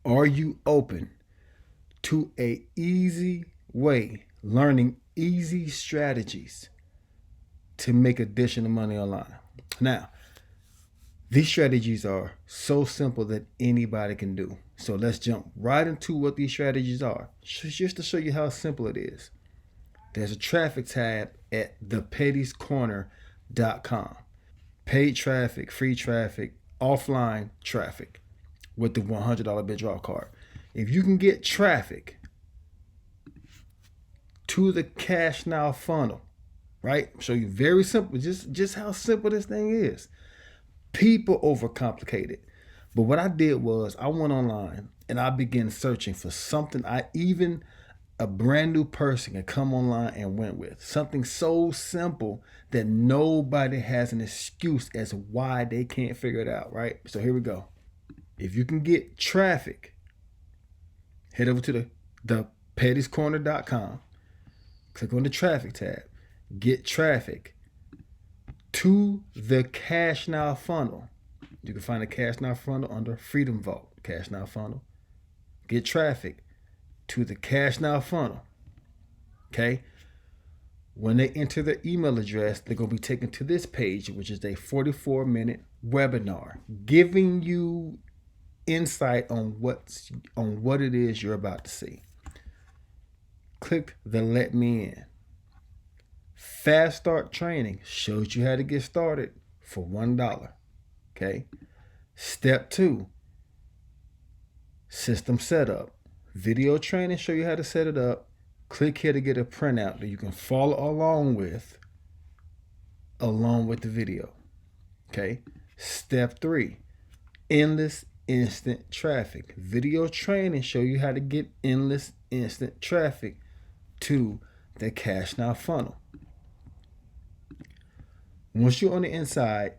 Are you open to a easy way, learning easy strategies to make additional money online? Now, these strategies are so simple that anybody can do. So let's jump right into what these strategies are, just to show you how simple it is. There's a traffic tab at thepettiescorner.com. Paid traffic, free traffic, offline traffic with the $100 bid draw card. If you can get traffic to the Cash Now funnel, right? Show you very simple, just how simple this thing is. People overcomplicate it. But what I did was I went online and I began searching for something a brand new person can come online and went with. Something so simple that nobody has an excuse as to why they can't figure it out, right? So here we go. If you can get traffic, head over to thepettiescorner.com, click on the traffic tab, get traffic to the Cash Now funnel. You can find the Cash Now funnel under Freedom Vault, Cash Now funnel. Get traffic to the Cash Now funnel. Okay? When they enter their email address, they're going to be taken to this page, which is a 44-minute webinar, giving you insight on what it is you're about to see. Click the Let Me In. Fast Start Training shows you how to get started for $1. Okay? Step 2, system setup. Video training show you how to set it up. Click here to get a printout that you can follow along with the video. Okay? Step 3, endless instant traffic. Video training show you how to get endless instant traffic to the Cash Now funnel. Once you're on the inside,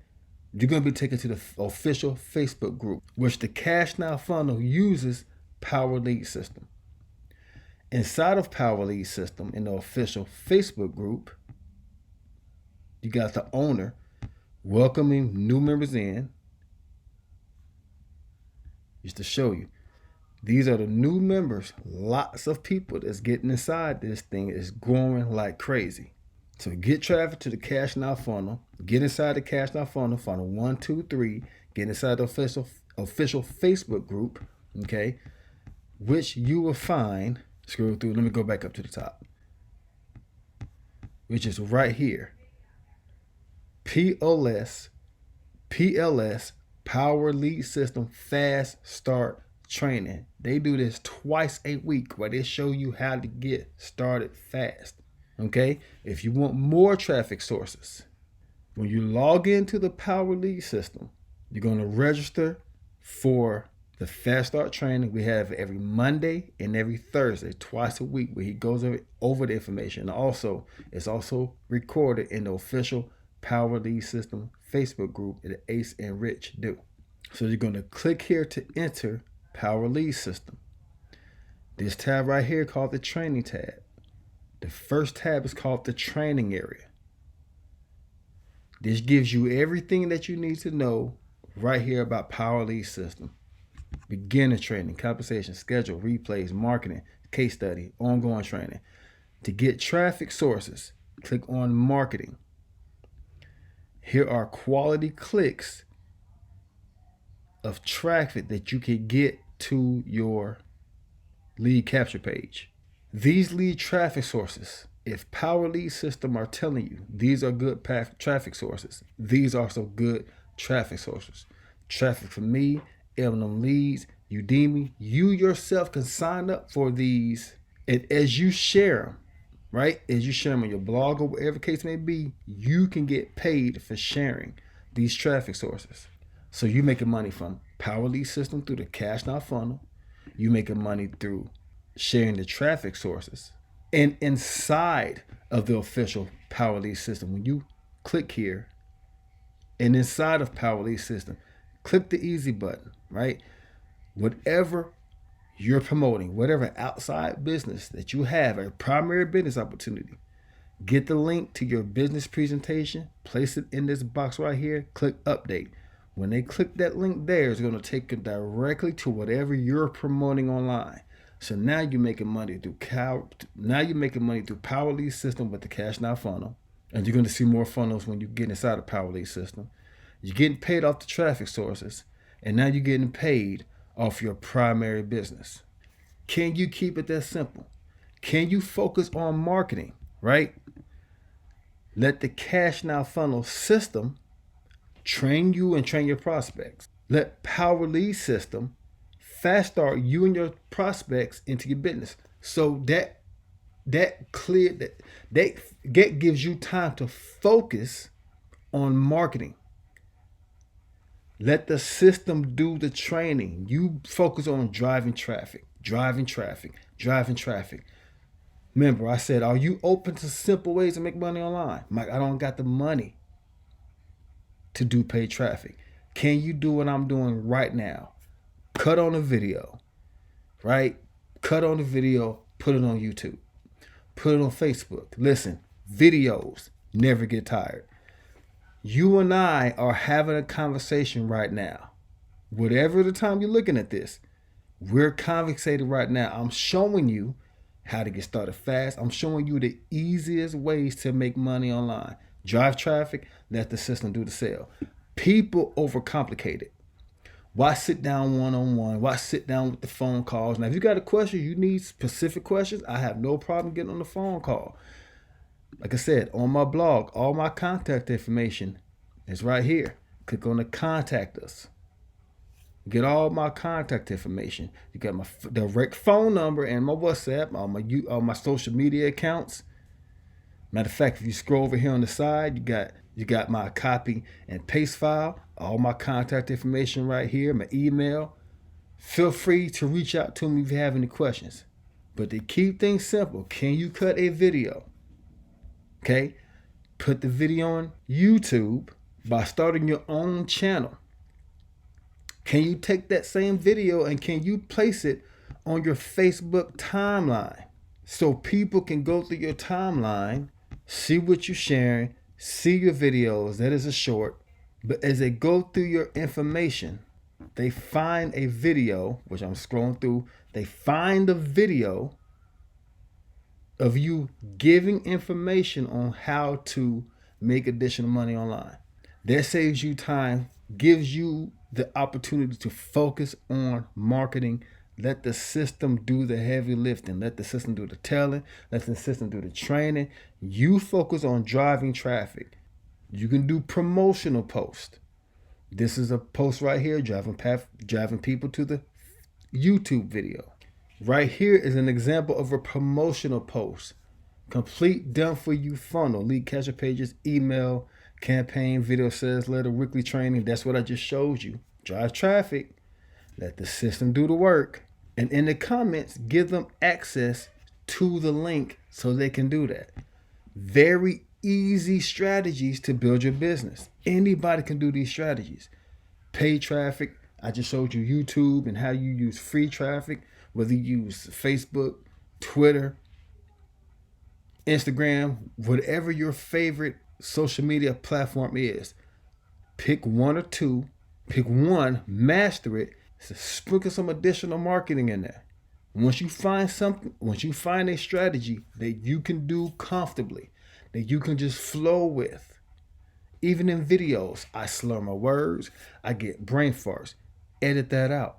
you're going to be taken to the official Facebook group, which the Cash Now funnel uses Power Lead System. Inside of Power Lead System, in the official Facebook group, you got the owner welcoming new members in. Just to show you, these are the new members. Lots of people that's getting inside this thing. Is growing like crazy. So get traffic to the Cash Now funnel. Get inside the Cash Now funnel 1, 2, 3. Get inside the official Facebook group, okay, which you will find. Scroll through. Let me go back up to the top, which is right here. PLS Power Lead System Fast Start Training. They do this twice a week where they show you how to get started fast. Okay? If you want more traffic sources, when you log into the Power Lead System, you're going to register for the Fast Start Training. We have every Monday and every Thursday, twice a week, where he goes over the information. And also, it's also recorded in the official Power Lead System Facebook group that Ace and Rich do. So you're going to click here to enter Power Lead System. This tab right here called the Training tab. The first tab is called the Training area. This gives you everything that you need to know right here about Power Lead System. Beginner training, compensation, schedule, replays, marketing, case study, ongoing training. To get traffic sources, click on marketing. Here are quality clicks of traffic that you can get to your lead capture page. These lead traffic sources, if Power Lead System are telling you these are good traffic sources, these are some good traffic sources. Traffic for me, M&M Leads, Udemy, you yourself can sign up for these. And as you share them, right? As you share them on your blog or whatever case may be, you can get paid for sharing these traffic sources. So you're making money from Power Lead System through the Cash Now funnel. You're making money through sharing the traffic sources. And inside of the official Power Lead System, when you click here, and inside of Power Lead System, click the easy button, right? Whatever you're promoting, whatever outside business that you have, a primary business opportunity, get the link to your business presentation, place it in this box right here, click update. When they click that link there, it's going to take them directly to whatever you're promoting online. So now you're making money through Power Lead system with the Cash Now funnel. And you're going to see more funnels when you get inside the Power Lead system. You're getting paid off the traffic sources. And now you're getting paid off your primary business. Can you keep it that simple? Can you focus on marketing, right? Let the Cash Now funnel system train you and train your prospects. Let Power Lead system fast start you and your prospects into your business. So that gives you time to focus on marketing. Let the system do the training. You focus on driving traffic. Remember, I said, are you open to simple ways to make money online? Mike, I don't got the money to do paid traffic. Can you do what I'm doing right now? Cut on a video, right? Cut on the video, put it on YouTube. Put it on Facebook. Listen, videos never get tired. You and I are having a conversation right now. Whatever the time you're looking at this, we're conversating right now. I'm showing you how to get started fast. I'm showing you the easiest ways to make money online. Drive traffic, let the system do the sale. People overcomplicate it. Why sit down one-on-one? Why sit down with the phone calls? Now, if you got a question, you need specific questions, I have no problem getting on the phone call. Like I said, on my blog, all my contact information is right here. Click on the contact us. Get all my contact information. You got my direct phone number and my WhatsApp, all my social media accounts. Matter of fact, if you scroll over here on the side, you got my copy and paste file, all my contact information right here, my email. Feel free to reach out to me if you have any questions. But to keep things simple, can you cut a video? Okay, put the video on YouTube by starting your own channel. Can you take that same video and can you place it on your Facebook timeline so people can go through your timeline, see what you're sharing, see your videos? That is a short. But as they go through your information, they find a video, which I'm scrolling through, they find a video of you giving information on how to make additional money online. That saves you time, gives you the opportunity to focus on marketing. Let the system do the heavy lifting. Let the system do the telling. Let the system do the training. You focus on driving traffic. You can do promotional posts. This is a post right here, driving people to the YouTube video. Right here is an example of a promotional post. Complete done for you funnel, lead capture pages, email, campaign, video sales letter, weekly training. That's what I just showed you. Drive traffic. Let the system do the work. And in the comments, give them access to the link so they can do that. Very easy strategies to build your business. Anybody can do these strategies. Paid traffic. I just showed you YouTube and how you use free traffic, whether you use Facebook, Twitter, Instagram, whatever your favorite social media platform is. Pick one or two, pick one, master it, sprinkle some additional marketing in there. Once you find a strategy that you can do comfortably, that you can just flow with, even in videos, I slur my words, I get brain farts, edit that out.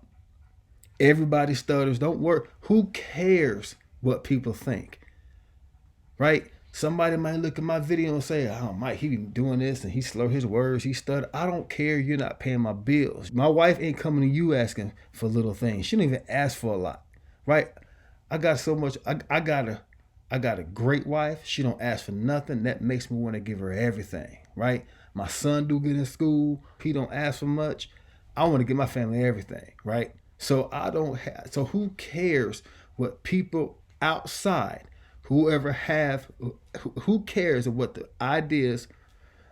Everybody stutters, don't worry. Who cares what people think? Right? Somebody might look at my video and say, oh, Mike, he be doing this and he slur his words, he stutter. I don't care. You're not paying my bills. My wife ain't coming to you asking for little things. She don't even ask for a lot. Right? I got so much. I got a great wife. She don't ask for nothing. That makes me want to give her everything. Right? My son do good in school. He don't ask for much. I want to give my family everything. Right? So who cares what people outside, who cares of what the ideas,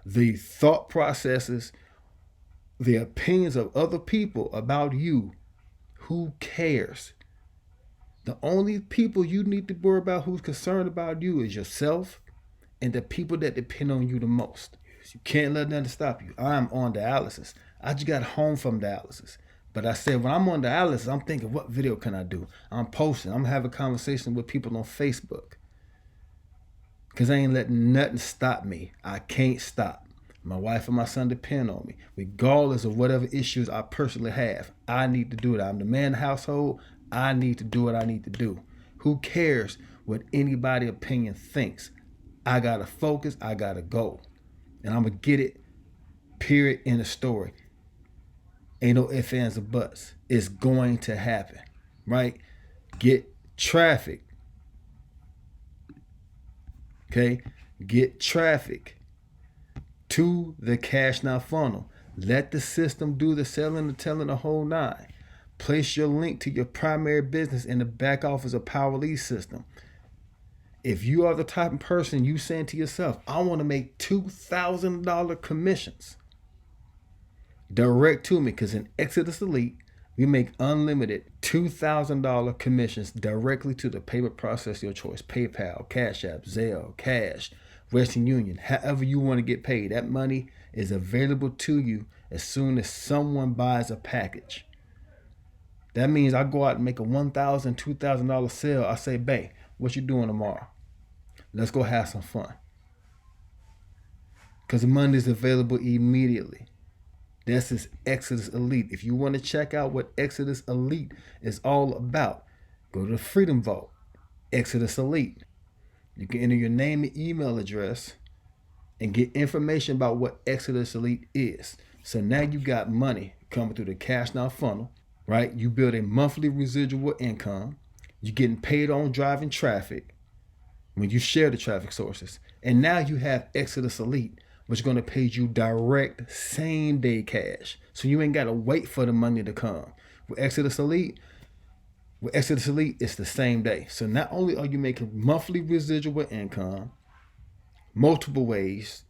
the thought processes, the opinions of other people about you? Who cares? The only people you need to worry about who's concerned about you is yourself and the people that depend on you the most. You can't let nothing stop you. I'm on dialysis. I just got home from dialysis. But I said, when I'm on dialysis, I'm thinking, what video can I do? I'm posting. I'm having conversations with people on Facebook. Because I ain't letting nothing stop me. I can't stop. My wife and my son depend on me. Regardless of whatever issues I personally have, I need to do it. I'm the man of the household. I need to do what I need to do. Who cares what anybody opinion thinks? I got to focus. I got to go. And I'm going to get it, period, in the story. Ain't no ifs, ands, or buts. It's going to happen, right? Get traffic. Okay? Get traffic to the Cash Now funnel. Let the system do the selling, the telling, the whole nine. Place your link to your primary business in the back office of Power Lead system. If you are the type of person you saying to yourself, I want to make $2,000 commissions, direct to me, because in Exitus Elite, we make unlimited $2,000 commissions directly to the payment processor of your choice. PayPal, Cash App, Zelle, Cash, Western Union, however you want to get paid. That money is available to you as soon as someone buys a package. That means I go out and make a $1,000, $2,000 sale. I say, babe, what you doing tomorrow? Let's go have some fun. Because the money is available immediately. This is Exitus Elite. If you want to check out what Exitus Elite is all about, go to the Freedom Vault, Exitus Elite. You can enter your name and email address and get information about what Exitus Elite is. So now you got money coming through the Cash Now funnel, right? You build a monthly residual income. You're getting paid on driving traffic when you share the traffic sources. And now you have Exitus Elite, which is going to pay you direct same day cash. So you ain't got to wait for the money to come. With Exitus Elite, it's the same day. So not only are you making monthly residual income, multiple ways,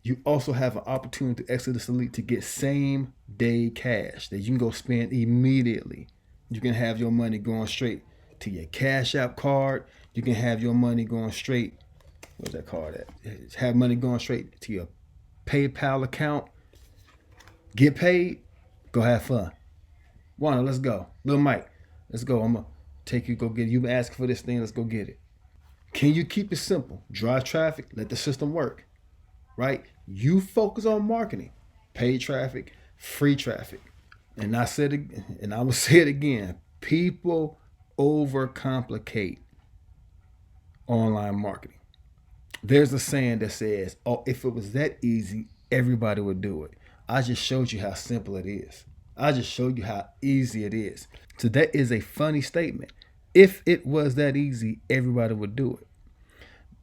you also have an opportunity to Exitus Elite to get same day cash that you can go spend immediately. You can have your money going straight to your Cash App card. You can have your money going straight, where's that card at? Have money going straight to your PayPal account. Get paid, go have fun. Wanda, let's go. Lil Mike, let's go. I'm going to take you, go get it. You've been asking for this thing, let's go get it. Can you keep it simple? Drive traffic, let the system work, right? You focus on marketing, paid traffic, free traffic. And I said it, and I will say it again, people overcomplicate online marketing. There's a saying that says, oh, if it was that easy, everybody would do it. I just showed you how simple it is. I just showed you how easy it is. So that is a funny statement. If it was that easy, everybody would do it.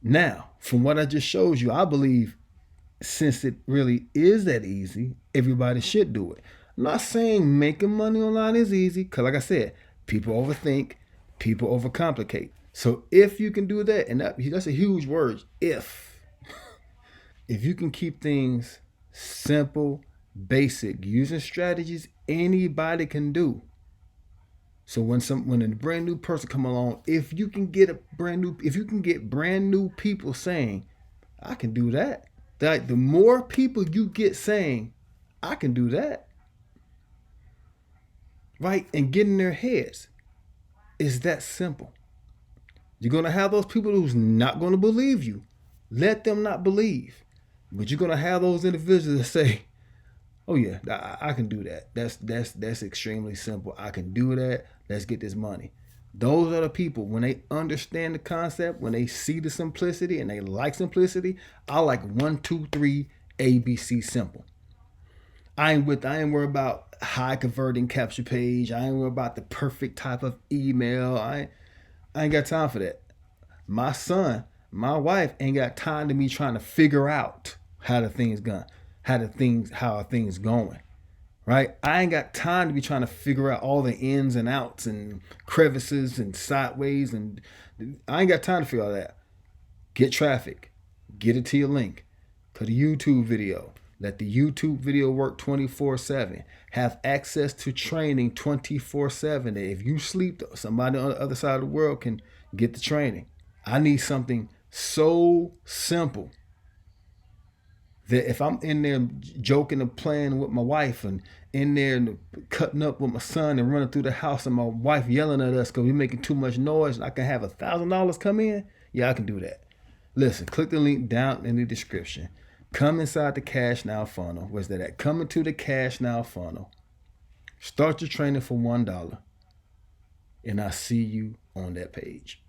Now, from what I just showed you, I believe since it really is that easy, everybody should do it. I'm not saying making money online is easy, because like I said, people overthink, people overcomplicate. So if you can do that, and that's a huge word, if you can keep things simple, basic, using strategies anybody can do. So when a brand new person come along, if you can get brand new people saying, I can do that. Like the more people you get saying, I can do that, right? And get in their heads. It's that simple. You're going to have those people who's not going to believe you. Let them not believe. But you're going to have those individuals that say, oh yeah, I can do that. That's extremely simple. I can do that. Let's get this money. Those are the people, when they understand the concept, when they see the simplicity and they like simplicity, I like 1, 2, 3, ABC simple. I ain't worried about high converting capture page. I ain't worried about the perfect type of email. I ain't got time for that. My son, my wife ain't got time to me trying to figure out how are things going, right? I ain't got time to be trying to figure out all the ins and outs and crevices and sideways, and I ain't got time to figure all that. Get traffic, get it to your link, put a YouTube video, let the YouTube video work 24/7, have access to training 24/7. If you sleep, somebody on the other side of the world can get the training. I need something so simple That if I'm in there joking and playing with my wife and in there cutting up with my son and running through the house and my wife yelling at us because we're making too much noise and I can have $1,000 come in, yeah, I can do that. Listen, click the link down in the description. Come inside the Cash Now funnel. Where's that at? Come into the Cash Now funnel. Start your training for $1. And I'll see you on that page.